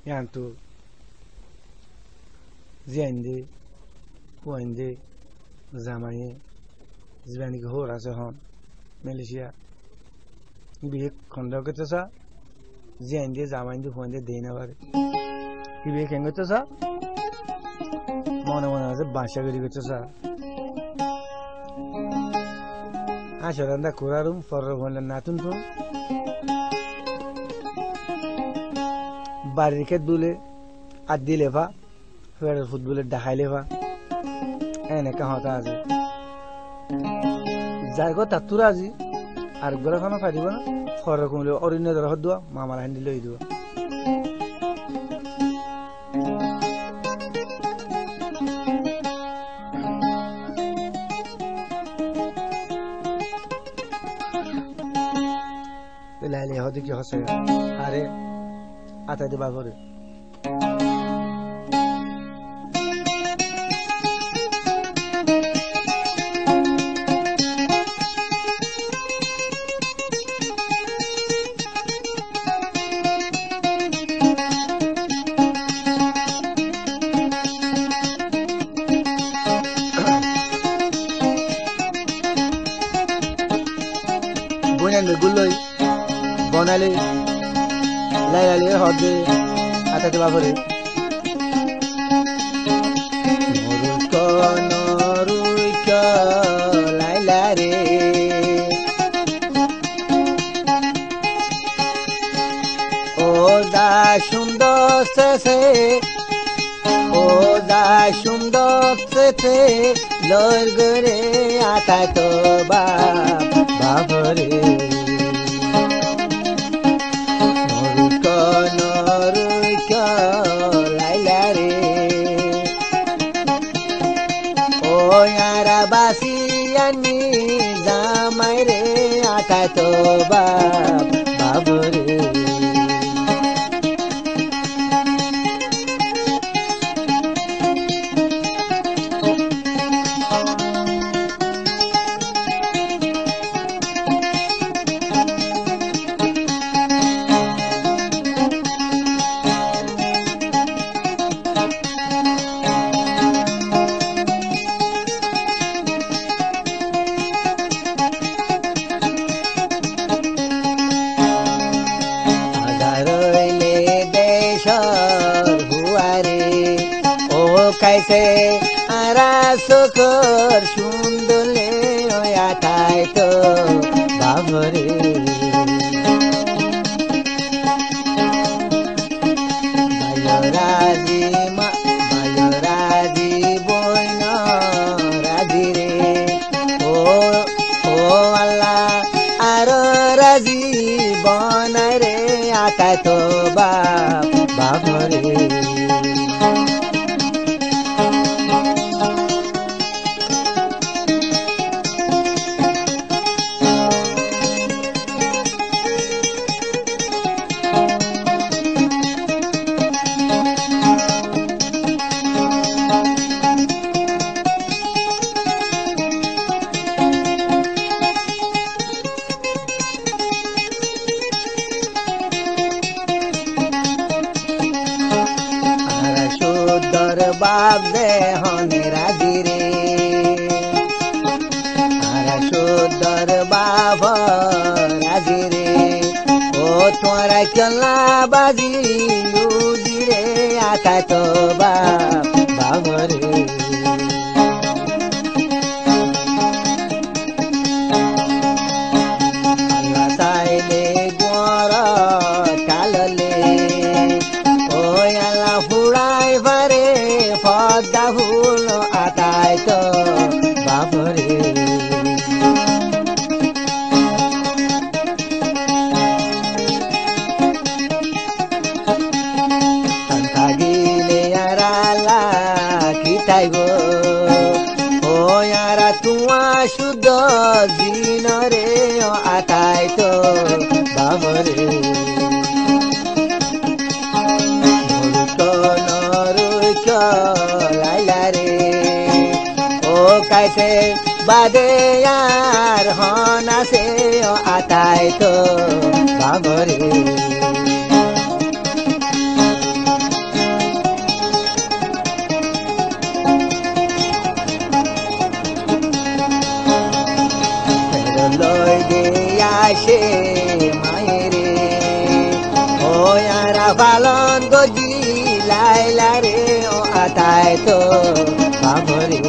yantu ziende kuende zamanye zibani ke hora se hon Malaysia bihe kondo ke tsa ziende zamanye kuende deina bare bihe kengo tsa mona mona se basha gari ke tsa asharanda kurarum forro holan natun to বারিকেট দুলে আদি লেভা federal ফুটবলের দেখাই লেভা এনেকা হতা আছে যাই গো তাতুরা আজি আর গড়া খানো খাই দিব না ফর কমলে অরণ্য ধরা হদ দোয়া মামার হান্ডি লই দিব লাইলে হদি কি হসে আরে আতা দিবা করে বনালে গুলই বনালে লাইলে হদে আতা দিবা করে নরুক লাইলা রে ও দা সুন্দর সে ও দা সুন্দর সে লর গরে আতা তো বাবরে বাসিয়ানি জামাই রে আতা তো বাবরে कैसे आरासकर सुंदले आताय तो बाबरे बायराजी बोयना राजी रे ओ अल्लाह आरो राजी बनाय रे आताय तो बाबरे बाप दे हने राजी रे आरा सुदर बाप राजी रे ओ तोरा चला बाजी लूजी रे आका तो बाप रे अल्लाह साइले गोरा कालले ओ अल्लाह फुड़ाई बारे फद्दा फूल आताय तो बाबरे संतागिले याराला किताइगो ओ यारा तुआ शुद्ध जीन रे आताय तो बाबरे लाइला रे ओ कैसे बादे यार होना से आताय तो बाबरे পালন গজি লাইলা রে ও আতাই তো বাবরে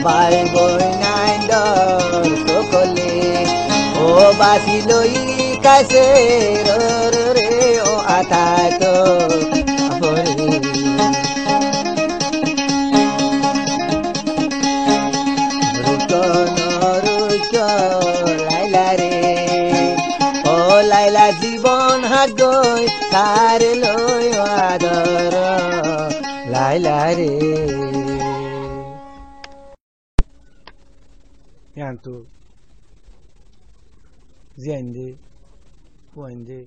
বাই বই নাইন্দর সকলে ও বাসি লই কাছে রে ও আতাই তো বাবরে লাইলা রে ও লাইলা জীবন হাগই তার লই আদর লাইলা রে yanto ziende puende